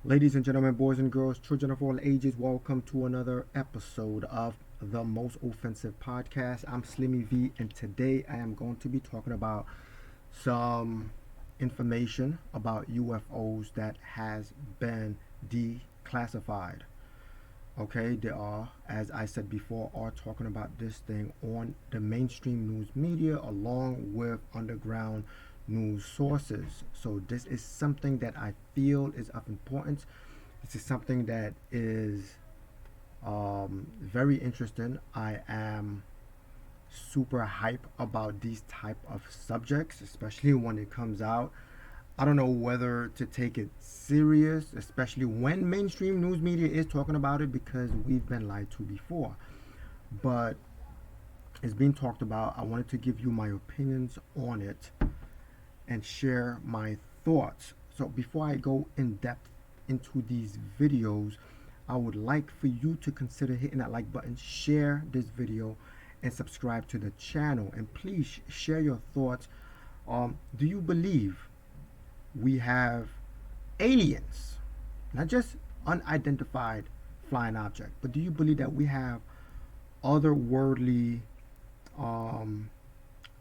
Ladies and gentlemen, boys and girls, children of all ages, welcome to another episode of the Most Offensive Podcast. I'm Slimmy V, and today I am going to be talking about some information about UFOs that has been declassified. Okay, they are, as I said before, are talking about this thing on the mainstream news media along with underground news sources. So this is something that I feel is of importance. This is something that is very interesting. I am super hype about these type of subjects, especially when it comes out. I don't know whether to take it serious, especially when mainstream news media is talking about it, because we've been lied to before. But it's being talked about. I wanted to give you my opinions on it and share my thoughts. So before I go in depth into these videos, I would like for you to consider hitting that like button, share this video, and subscribe to the channel. And please share your thoughts. Do you believe we have aliens, not just unidentified flying object, but do you believe that we have otherworldly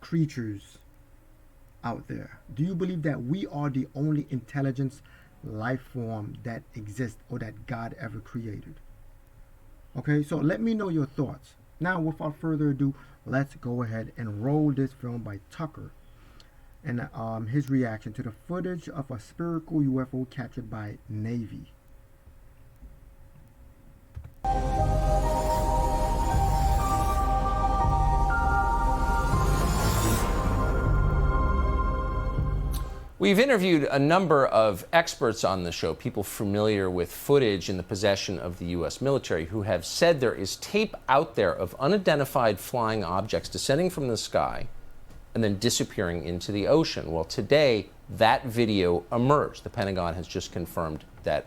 creatures out there? Do you believe that we are the only intelligence life form that exists or that God ever created? Okay, so let me know your thoughts. Now, without further ado, let's go ahead and roll this film by Tucker and his reaction to the footage of a spherical UFO captured by Navy. We've interviewed a number of experts on the show, people familiar with footage in the possession of the U.S. military, who have said there is tape out there of unidentified flying objects descending from the sky and then disappearing into the ocean. Well, today, that video emerged. The Pentagon has just confirmed that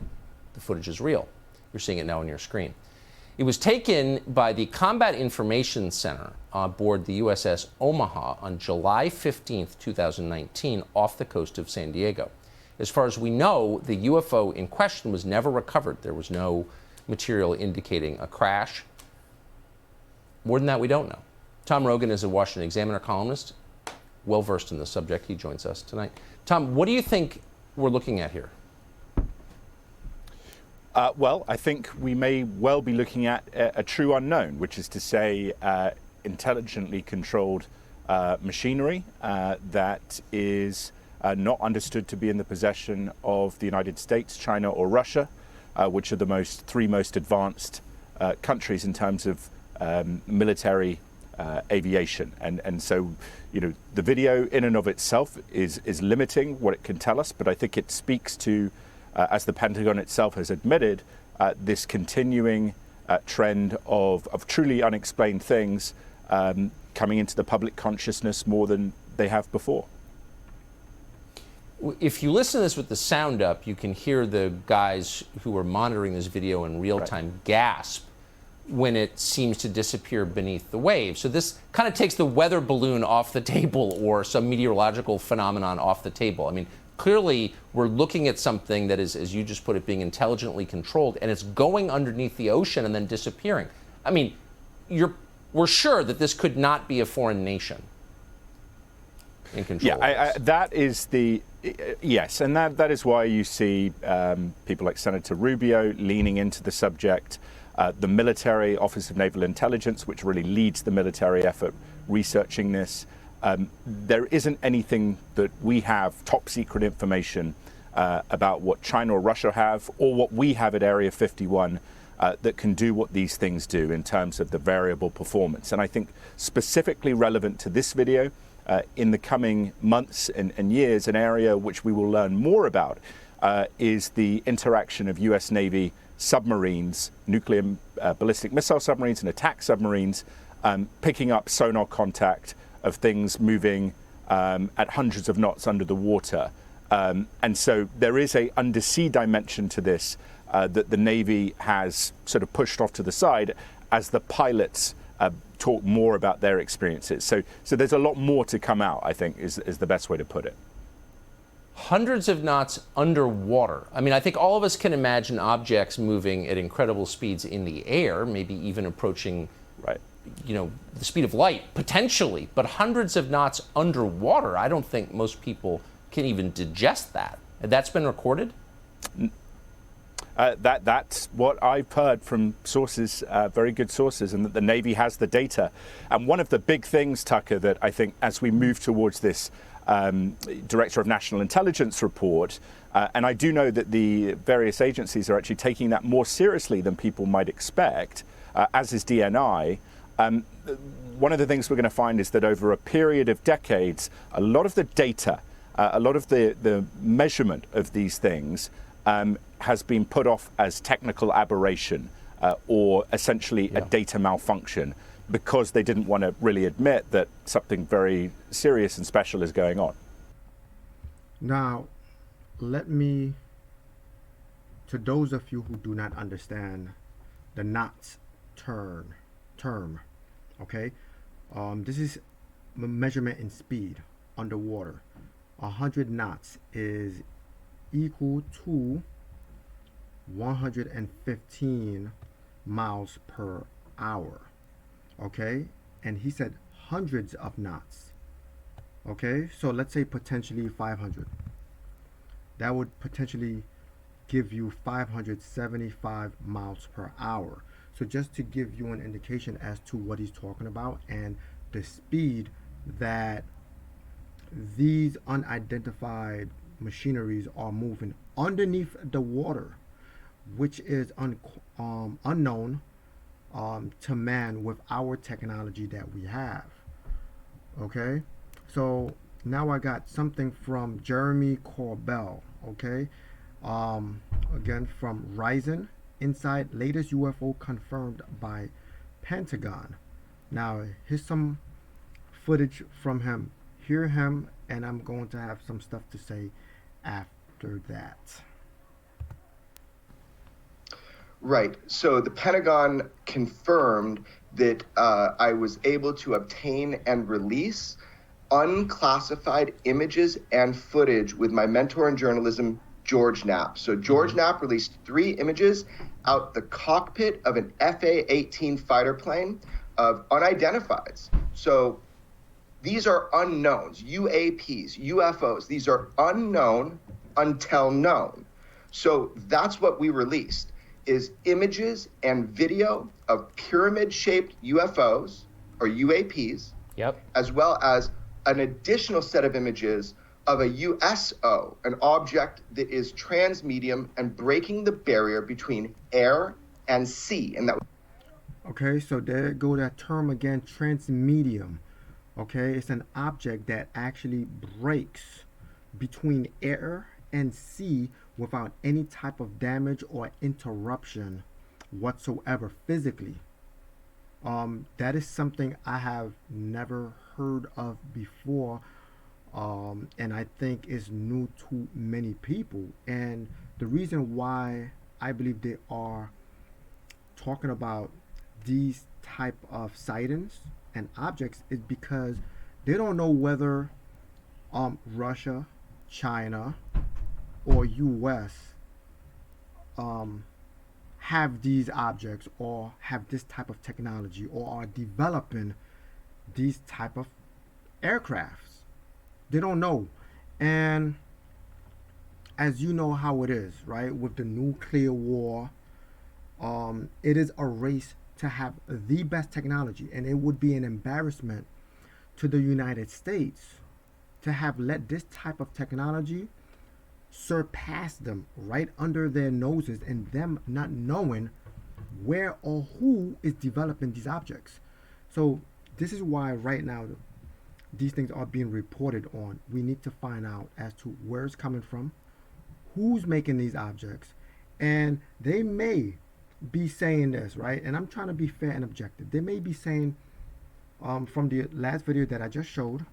the footage is real. You're seeing it now on your screen. It was taken by the Combat Information Center aboard the USS Omaha on July 15, 2019, off the coast of San Diego. As far as we know, the UFO in question was never recovered. There was no material indicating a crash. More than that, we don't know. Tom Rogan is a Washington Examiner columnist, well-versed in the subject. He joins us tonight. Tom, what do you think we're looking at here? Well, I think we may well be looking at a true unknown, which is to say intelligently controlled machinery that is not understood to be in the possession of the United States, China, or Russia, which are the three most advanced countries in terms of military aviation. And so, you know, the video in and of itself is limiting what it can tell us, but I think it speaks to, as the Pentagon itself has admitted, this continuing trend of truly unexplained things coming into the public consciousness more than they have before. If you listen to this with the sound up, you can hear the guys who are monitoring this video in real time gasp when it seems to disappear beneath the waves. So this kind of takes the weather balloon off the table or some meteorological phenomenon off the table. I mean, clearly we're looking at something that is, as you just put it, being intelligently controlled, and it's going underneath the ocean and then disappearing. I mean, we're sure that this could not be a foreign nation in control. Yeah, that is the yes, and that is why you see people like Senator Rubio leaning into the subject. The military Office of Naval Intelligence, which really leads the military effort researching this. There isn't anything that we have top secret information about what China or Russia have, or what we have at Area 51 that can do what these things do in terms of the variable performance. And I think specifically relevant to this video, in the coming months and years, an area which we will learn more about is the interaction of US Navy submarines, nuclear ballistic missile submarines and attack submarines, picking up sonar contact of things moving at hundreds of knots under the water. And so there is a undersea dimension to this that the Navy has sort of pushed off to the side as the pilots talk more about their experiences. So there's a lot more to come out, I think, is the best way to put it. hundreds of knots underwater. I mean, I think all of us can imagine objects moving at incredible speeds in the air, maybe even approaching, Right. the speed of light, potentially, but hundreds of knots underwater, I don't think most people can even digest that. That's been recorded? That's what I've heard from sources, very good sources, and that the Navy has the data. And one of the big things, Tucker, that I think as we move towards this Director of National Intelligence report, and I do know that the various agencies are actually taking that more seriously than people might expect, as is DNI. One of the things we're going to find is that over a period of decades, a lot of the data, a lot of the measurement of these things has been put off as technical aberration or essentially a data malfunction, because they didn't want to really admit that something very serious and special is going on. Now, let me, to those of you who do not understand the knots term, okay? This is measurement in speed underwater. 100 knots is equal to 115 miles per hour. Okay, and he said hundreds of knots. Okay, so let's say potentially 500. That would potentially give you 575 miles per hour. So just to give you an indication as to what he's talking about and the speed that these unidentified machineries are moving underneath the water, which is unknown to man with our technology that we have. Okay, so now I got something from Jeremy Corbell. Okay, again from Ryzen Inside, latest UFO confirmed by Pentagon. Now here's some footage from him. Hear him, and I'm going to have some stuff to say after that. Right. So the Pentagon confirmed that I was able to obtain and release unclassified images and footage with my mentor in journalism, George Knapp. So George Knapp released 3 images out the cockpit of an FA-18 fighter plane of unidentifieds. So these are unknowns, UAPs, UFOs. These are unknown until known. So that's what we released, is images and video of pyramid-shaped UFOs, or UAPs, as well as an additional set of images of a USO, an object that is transmedium and breaking the barrier between air and sea. And that. Okay, so there go that term again, transmedium. Okay, it's an object that actually breaks between air and sea without any type of damage or interruption whatsoever physically. That is something I have never heard of before, and I think is new to many people. And the reason why I believe they are talking about these type of sightings and objects is because they don't know whether Russia, China, or U.S. Have these objects or have this type of technology or are developing these type of aircrafts. They don't know. And as you know how it is, right, with the nuclear war, it is a race to have the best technology, and it would be an embarrassment to the United States to have let this type of technology surpass them right under their noses, and them not knowing where or who is developing these objects. So this is why right now these things are being reported on. We need to find out as to where it's coming from, who's making these objects, and they may be saying this, right? And I'm trying to be fair and objective. They may be saying from the last video that I just showed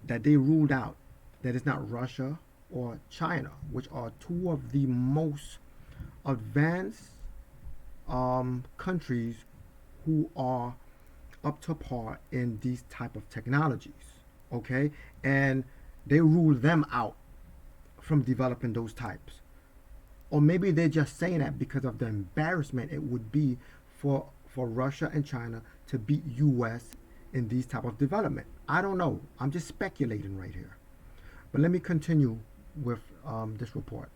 that they ruled out that it's not Russia or China, which are 2 of the most advanced countries who are up to par in these type of technologies. Okay, and they rule them out from developing those types. Or maybe they're just saying that because of the embarrassment it would be for Russia and China to beat US in these type of development. I don't know. I'm just speculating right here. But let me continue with this report.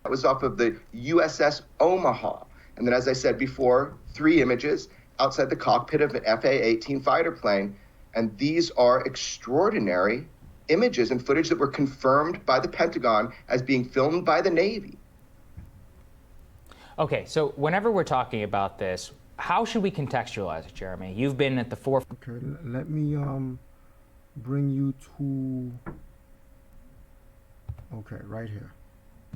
That was off of the USS Omaha. And then, as I said before, 3 images outside the cockpit of an FA-18 fighter plane. And these are extraordinary images and footage that were confirmed by the Pentagon as being filmed by the Navy. Okay, so whenever we're talking about this, how should we contextualize it, Jeremy? You've been at the forefront. Okay, let me bring you to, okay, right here.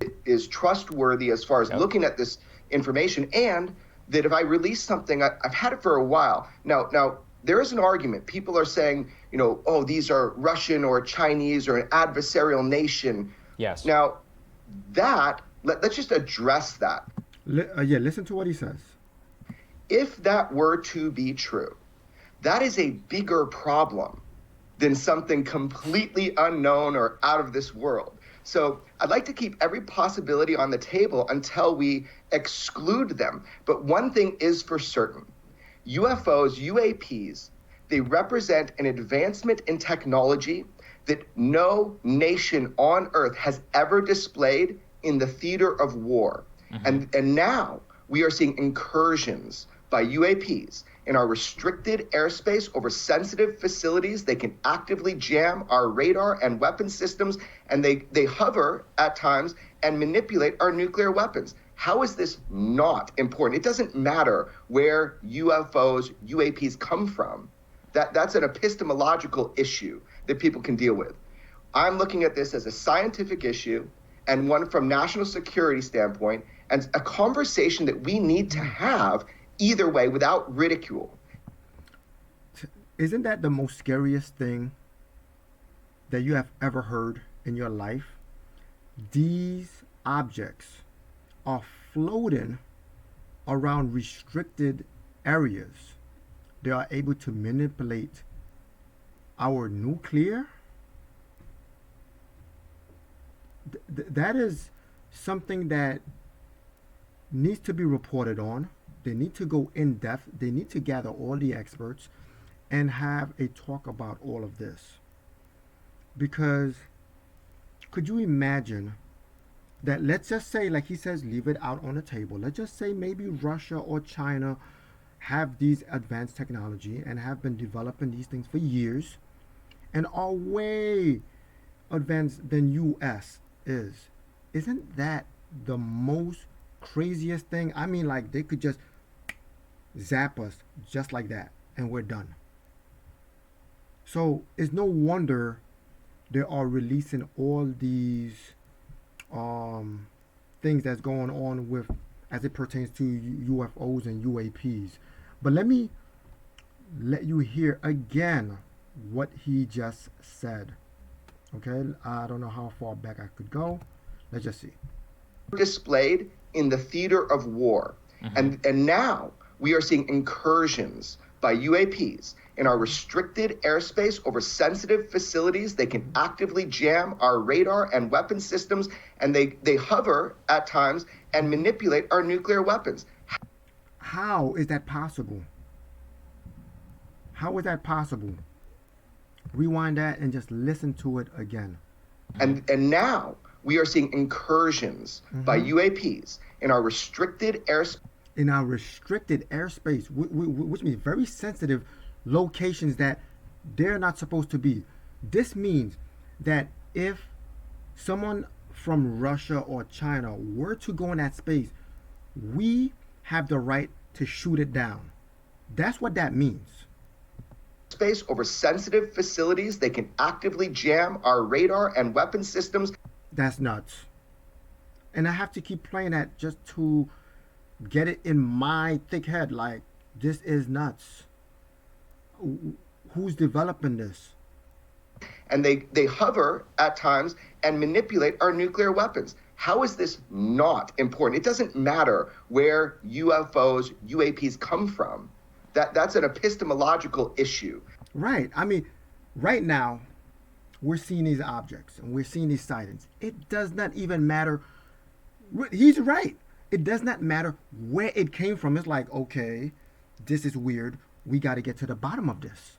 It is trustworthy as far as looking at this information, and that if I release something, I've had it for a while. Now, there is an argument. People are saying, oh, these are Russian or Chinese or an adversarial nation. Yes. Now, let's just address that. Listen to what he says. If that were to be true, that is a bigger problem than something completely unknown or out of this world. So I'd like to keep every possibility on the table until we exclude them. But one thing is for certain. UFOs, UAPs, they represent an advancement in technology that no nation on Earth has ever displayed in the theater of war. And now we are seeing incursions by UAPs in our restricted airspace over sensitive facilities. They can actively jam our radar and weapon systems, and they hover at times and manipulate our nuclear weapons. How is this not important? It doesn't matter where UFOs, UAPs come from. That's an epistemological issue that people can deal with. I'm looking at this as a scientific issue and one from national security standpoint, and a conversation that we need to have either way without ridicule. Isn't that the most scariest thing that you have ever heard in your life? These objects are floating around restricted areas. They are able to manipulate our nuclear. That is something that needs to be reported on. They need to go in depth. They need to gather all the experts and have a talk about all of this. Because could you imagine that, let's just say, like he says, leave it out on the table. Let's just say maybe Russia or China have these advanced technology and have been developing these things for years and are way advanced than US is. Isn't that the most craziest thing? I mean, like, they could just zap us just like that and we're done. So it's no wonder they are releasing all these things that's going on with, as it pertains to UFOs and UAPs. But let me let you hear again what he just said. Okay, I don't know how far back I could go. Let's just see. Displayed in the theater of war. And now we are seeing incursions by UAPs in our restricted airspace over sensitive facilities. They can actively jam our radar and weapon systems, and they hover at times and manipulate our nuclear weapons. How is that possible? How is that possible? Rewind that and just listen to it again. And now we are seeing incursions by UAPs in our restricted airspace. In our restricted airspace, which means very sensitive locations that they're not supposed to be. This means that if someone from Russia or China were to go in that space, we have the right to shoot it down. That's what that means. Space over sensitive facilities. They can actively jam our radar and weapon systems. That's nuts. And I have to keep playing that just to get it in my thick head. Like, this is nuts. Who's developing this? And they hover at times and manipulate our nuclear weapons. How is this not important? It doesn't matter where UFOs, UAPs come from. That's an epistemological issue. Right. I mean, right now, we're seeing these objects and we're seeing these sightings. It does not even matter. He's right. It does not matter where it came from. It's like, okay, this is weird. We got to get to the bottom of this.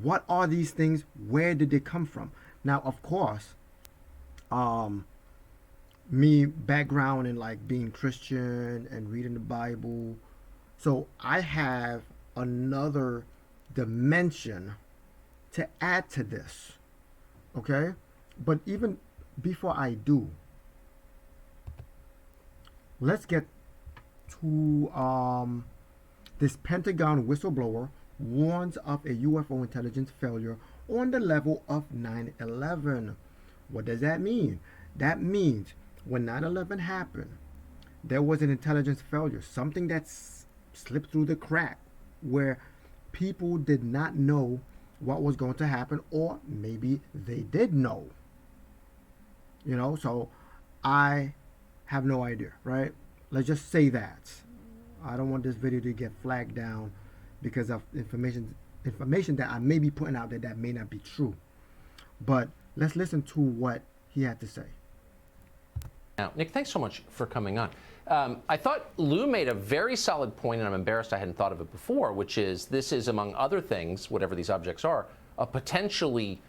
What are these things? Where did they come from? Now, of course, me background in like being Christian and reading the Bible, so I have another dimension to add to this. Okay, but even before I do, let's get to this Pentagon whistleblower warns of a UFO intelligence failure on the level of 9/11. What does that mean? That means when 9/11 happened, there was an intelligence failure, something that slipped through the crack where people did not know what was going to happen, or maybe they did know. You know, so I have no idea, right? Let's just say that. I don't want this video to get flagged down because of information that I may be putting out there that may not be true. But let's listen to what he had to say. Now, Nick, thanks so much for coming on. I thought Lou made a very solid point, and I'm embarrassed I hadn't thought of it before, which is this is, among other things, whatever these objects are, a potentially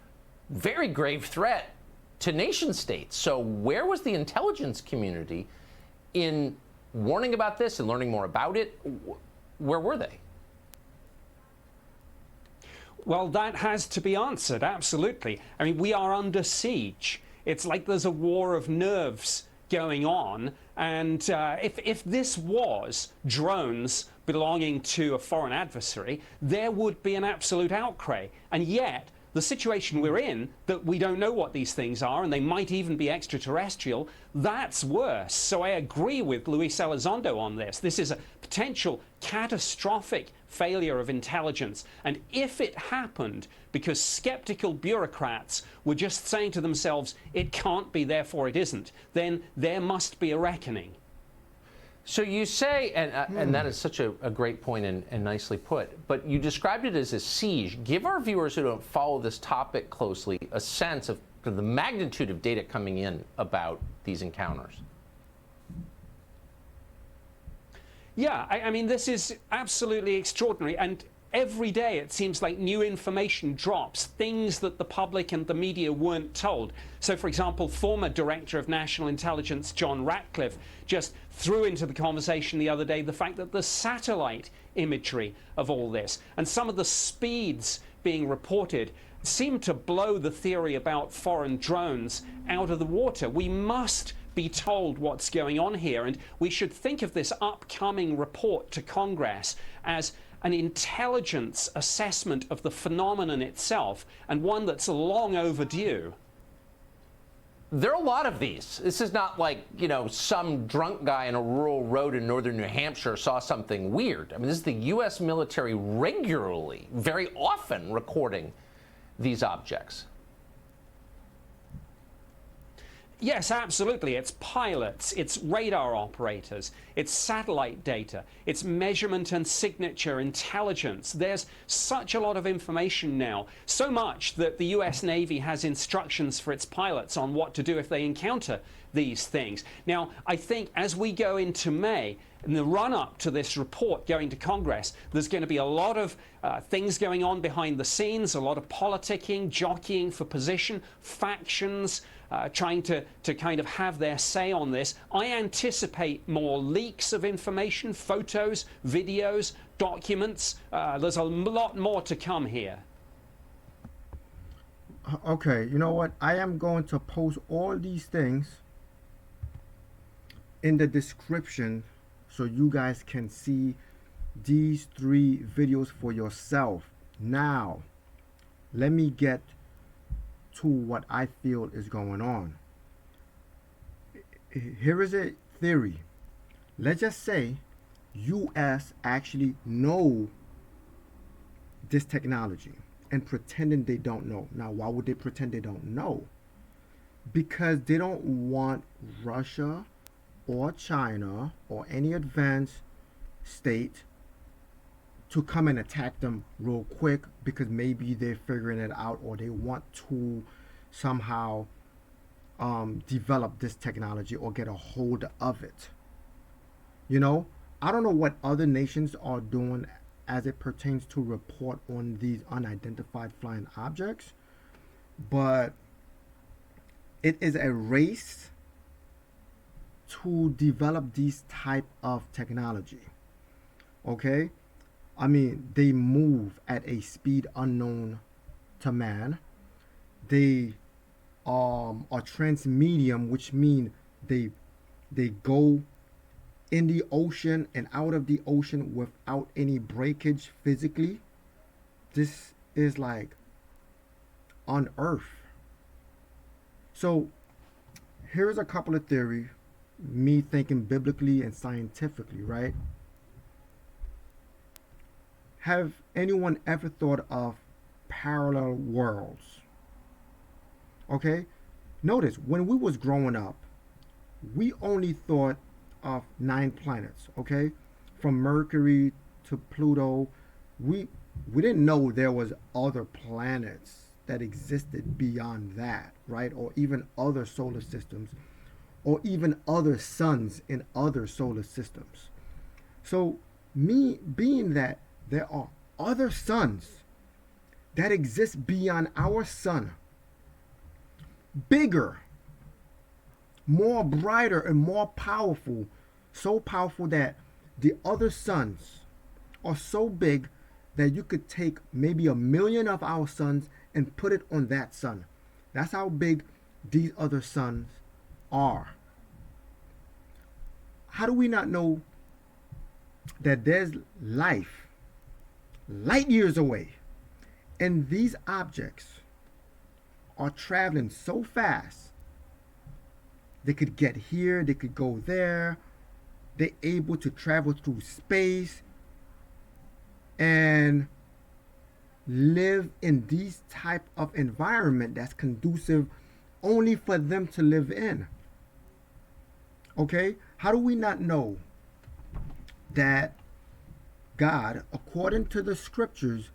very grave threat to nation states. So where was the intelligence community in warning about this and learning more about it? Where were they? Well, that has to be answered, absolutely. I mean, we are under siege. It's like there's a war of nerves going on. And if this was drones belonging to a foreign adversary, there would be an absolute outcry. And yet, the situation we're in, that we don't know what these things are, and they might even be extraterrestrial, that's worse. So I agree with Luis Elizondo on this. This is a potential catastrophic failure of intelligence. And if it happened because skeptical bureaucrats were just saying to themselves, it can't be, therefore it isn't, then there must be a reckoning. So you say, and that is such a great point and nicely put, but you described it as a siege. Give our viewers who don't follow this topic closely a sense of the magnitude of data coming in about these encounters. Yeah, I mean, this is absolutely extraordinary. And every day it seems like new information drops, things that the public and the media weren't told. So, for example, former Director of National Intelligence John Ratcliffe just threw into the conversation the other day the fact that the satellite imagery of all this and some of the speeds being reported seem to blow the theory about foreign drones out of the water. We must be told what's going on here, and we should think of this upcoming report to Congress as an intelligence assessment of the phenomenon itself, and one that's long overdue. There are a lot of these. This is not like, you know, some drunk guy in a rural road in northern New Hampshire saw something weird. I mean, this is the U.S. military regularly, very often recording these objects. Yes, absolutely. It's pilots, it's radar operators, it's satellite data, it's measurement and signature intelligence. There's such a lot of information now, so much that the US Navy has instructions for its pilots on what to do if they encounter these things. Now, I think as we go into May, in the run-up to this report going to Congress, there's going to be a lot of things going on behind the scenes, a lot of politicking, jockeying for position, factions, trying to kind of have their say on this. I anticipate more leaks of information, photos, videos, documents. There's a lot more to come here. Okay, you know what? I am going to post all these things in the description so you guys can see these 3 videos for yourself. Now, let me get to what I feel is going on. Here is a theory. Let's just say US actually know this technology and pretending they don't know. Now, why would they pretend they don't know? Because they don't want Russia or China or any advanced state to come and attack them real quick because maybe they're figuring it out or they want to somehow develop this technology or get a hold of it. You know, I don't know what other nations are doing as it pertains to report on these unidentified flying objects, but it is a race to develop these type of technology. Okay, I mean, they move at a speed unknown to man. They are transmedium, which mean they go in the ocean and out of the ocean without any breakage physically. This is like on Earth. So here's a couple of theories, me thinking biblically and scientifically, right? Have anyone ever thought of parallel worlds? Okay? Notice when we was growing up, we only thought of 9 planets, okay? From Mercury to Pluto. We didn't know there was other planets that existed beyond that, right? Or even other solar systems, or even other suns in other solar systems. So me being that there are other suns that exist beyond our sun, bigger, more brighter and more powerful, so powerful that the other suns are so big that you could take maybe 1,000,000 of our suns and put it on that sun. That's how big these other suns are. How do we not know that there's life light years away and these objects are traveling so fast? They could get here, they could go there. They're able to travel through space and live in these type of environment that's conducive only for them to live in. Okay? How do we not know that God, according to the scriptures,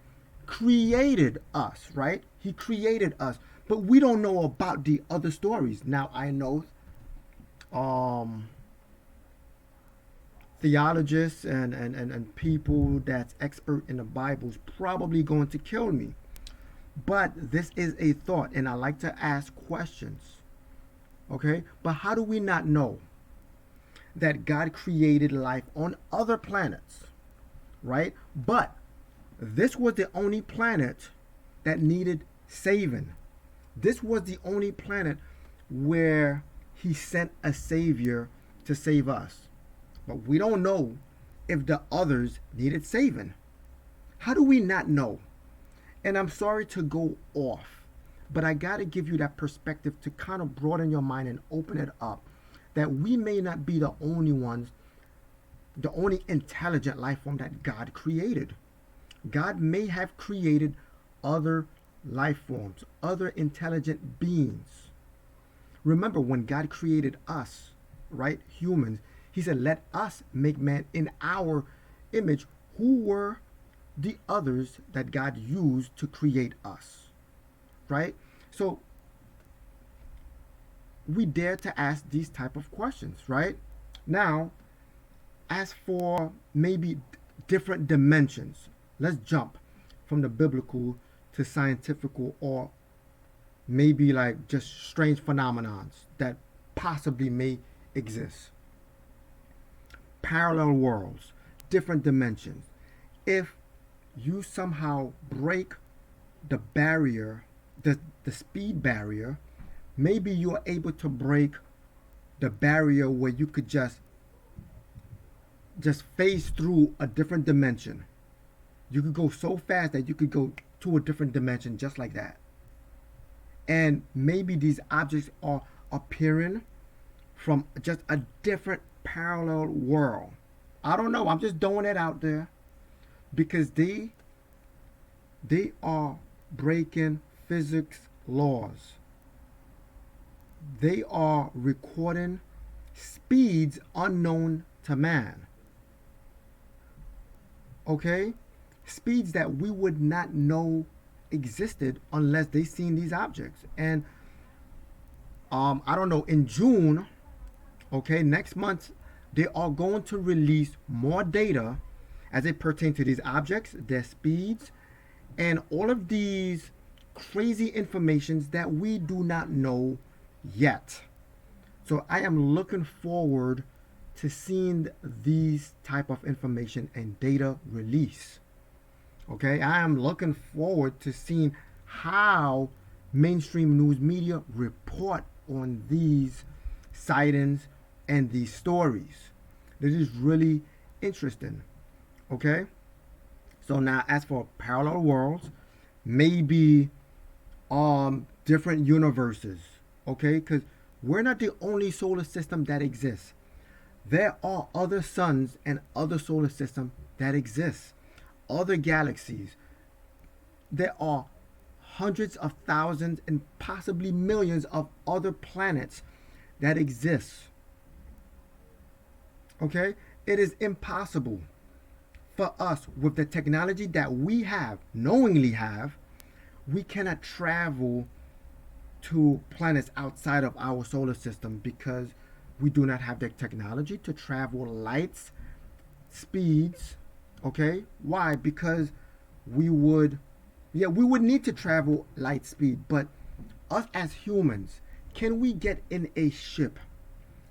created us, right? He created us, but we don't know about the other stories. Now I know theologists and people that's expert in the Bible is probably going to kill me. But this is a thought, and I like to ask questions. Okay? But how do we not know that God created life on other planets? Right? But this was the only planet that needed saving. This was the only planet where he sent a savior to save us. But we don't know if the others needed saving. How do we not know? And I'm sorry to go off, but I got to give you that perspective to kind of broaden your mind and open it up, that we may not be the only ones, the only intelligent life form that God created. God may have created other life forms, other intelligent beings. Remember when God created us, right, humans, he said, let us make man in our image. Who were the others that God used to create us, right? So we dare to ask these type of questions, right? Now, as for maybe different dimensions, let's jump from the biblical to scientific, or maybe like just strange phenomenons that possibly may exist. Parallel worlds, different dimensions. If you somehow break the barrier, the speed barrier, maybe you are able to break the barrier where you could just phase through a different dimension. You could go so fast that you could go to a different dimension just like that. And maybe these objects are appearing from just a different parallel world. I don't know. I'm just throwing it out there because they are breaking physics laws. They are recording speeds unknown to man. Okay? speeds that we would not know existed unless they seen these objects. And I don't know, in June, okay, next month, they are going to release more data as it pertains to these objects, their speeds, and all of these crazy informations that we do not know yet. So I am looking forward to seeing these type of information and data release. Okay, I am looking forward to seeing how mainstream news media report on these sightings and these stories. This is really interesting. Okay, so now as for parallel worlds, maybe different universes. Okay, because we're not the only solar system that exists. There are other suns and other solar systems that exist, other galaxies. There are hundreds of thousands and possibly millions of other planets that exist. Okay? It is impossible for us, with the technology that we have, knowingly have, we cannot travel to planets outside of our solar system because we do not have the technology to travel light speeds. Okay? Why? Because we would need to travel light speed, but us as humans, can we get in a ship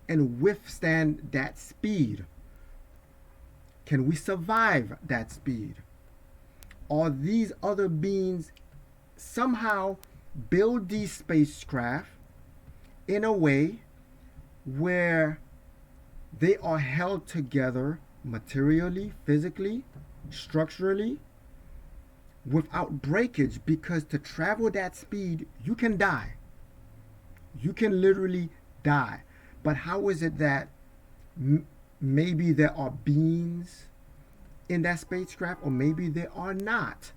and withstand that speed? Can we survive that speed? Are these other beings somehow build these spacecraft in a way where they are held together materially, physically, structurally, without breakage? Because to travel that speed, you can die. You can literally die. But how is it that maybe there are beings in that spacecraft, or maybe there are not?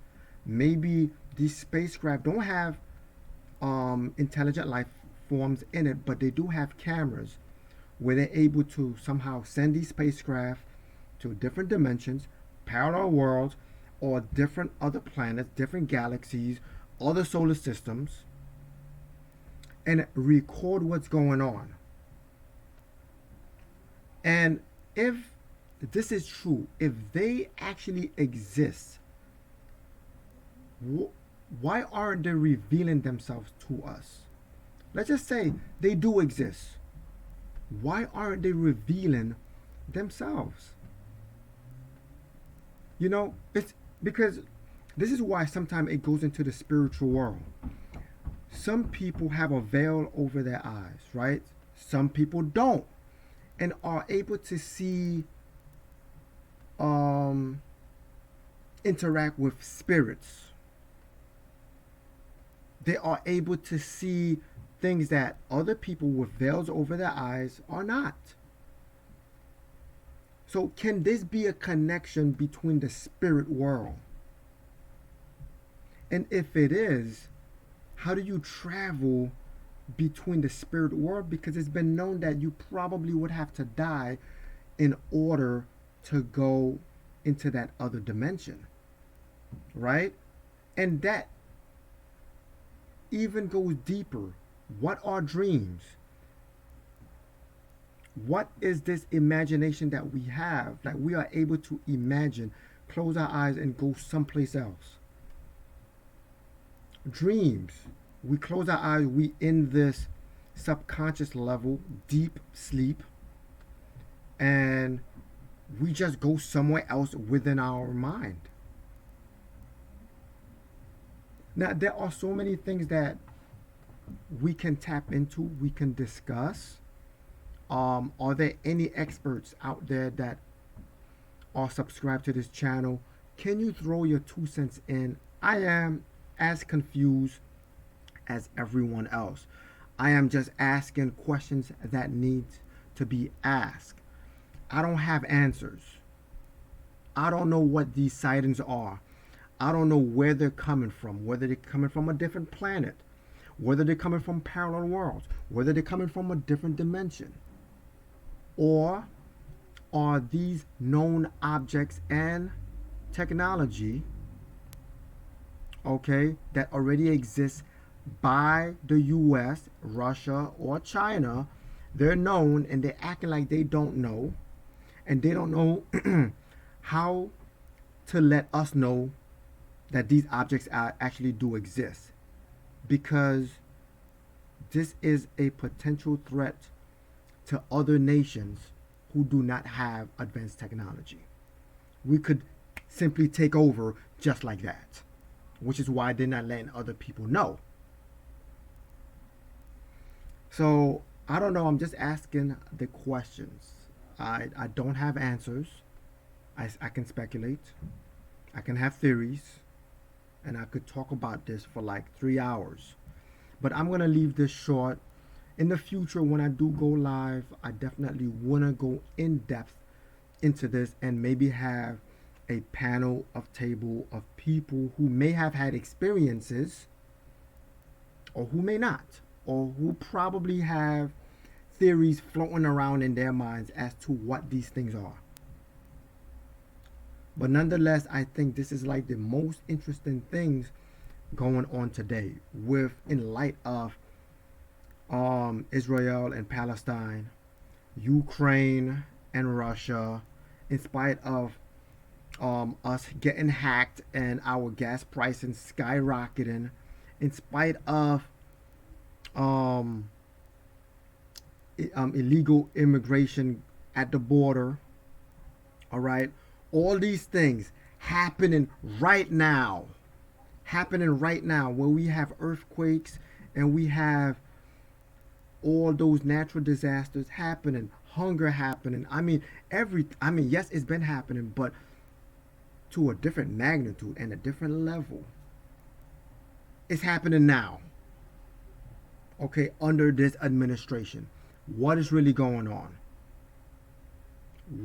Maybe these spacecraft don't have intelligent life forms in it, but they do have cameras where they're able to somehow send these spacecraft to different dimensions, parallel worlds, or different other planets, different galaxies, other solar systems, and record what's going on. And if this is true, if they actually exist, why aren't they revealing themselves to us? Let's just say they do exist. Why aren't they revealing themselves? You know, it's because this is why sometimes it goes into the spiritual world. Some people have a veil over their eyes, right? Some people don't, and are able to see, interact with spirits. They are able to see things that other people with veils over their eyes are not. So can this be a connection between the spirit world? And if it is, how do you travel between the spirit world? Because it's been known that you probably would have to die in order to go into that other dimension, right? And that even goes deeper. What are dreams? What is this imagination that we have, that we are able to imagine, close our eyes and go someplace else? Dreams, we close our eyes, we in this subconscious level, deep sleep, and we just go somewhere else within our mind. Now, there are so many things that we can tap into, we can discuss. Are there any experts out there that are subscribed to this channel? Can you throw your 2 cents in? I am as confused as everyone else. I am just asking questions that need to be asked. I don't have answers. I don't know what these sightings are. I don't know where they're coming from, whether they're coming from a different planet, whether they're coming from parallel worlds, whether they're coming from a different dimension. Or are these known objects and technology, okay, that already exists by the US, Russia, or China. They're known and they're acting like they don't know. And they don't know how to let us know that these objects actually do exist. Because this is a potential threat to other nations who do not have advanced technology. We could simply take over just like that, which is why they're not letting other people know. So I don't know. I'm just asking the questions. I don't have answers. I can speculate. I can have theories. And I could talk about this for like 3 hours. But I'm going to leave this short. In the future, when I do go live, I definitely want to go in depth into this and maybe have a panel of table of people who may have had experiences or who may not, or who probably have theories floating around in their minds as to what these things are. But nonetheless, I think this is like the most interesting things going on today, with in light of Israel and Palestine, Ukraine and Russia, in spite of us getting hacked and our gas pricing skyrocketing, in spite of illegal immigration at the border. All right, all these things happening right now, where we have earthquakes and we have all those natural disasters happening, hunger happening. I mean, yes, it's been happening, but to a different magnitude and a different level. It's happening now. Okay, under this administration. What is really going on?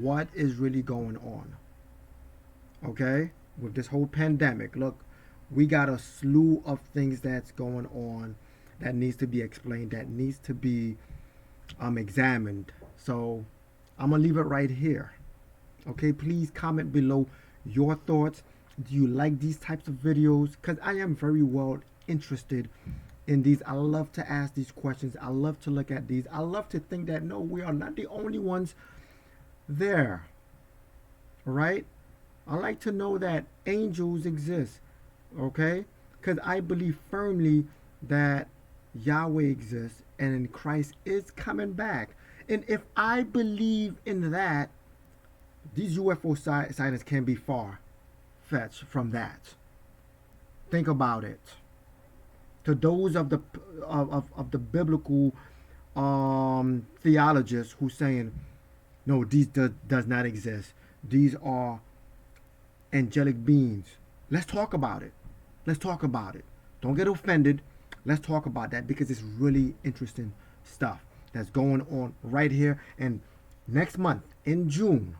What is really going on? Okay, with this whole pandemic, look, we got a slew of things that's going on that needs to be explained, that needs to be examined. So I'm gonna leave it right here. Okay, please comment below your thoughts. Do you like these types of videos? Because I am very well interested in these. I love to ask these questions. I love to look at these. I love to think that no, we are not the only ones there. Right? I like to know that angels exist. Okay? Because I believe firmly that Yahweh exists and Christ is coming back. And if I believe in that, these UFO sightings can be far fetched from that. Think about it. To those of the biblical theologists who saying, no, these does not exist. These are angelic beings. Let's talk about it. Let's talk about it. Don't get offended. Let's talk about that, because it's really interesting stuff that's going on right here. And next month in June,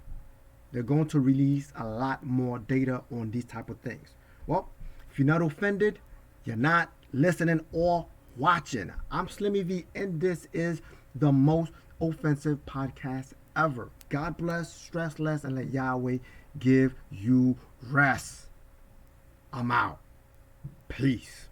they're going to release a lot more data on these type of things. Well, if you're not offended, you're not listening or watching. I'm Slimmy V, and this is the most offensive podcast ever. God bless, stress less, and let Yahweh give you rest. I'm out. Peace.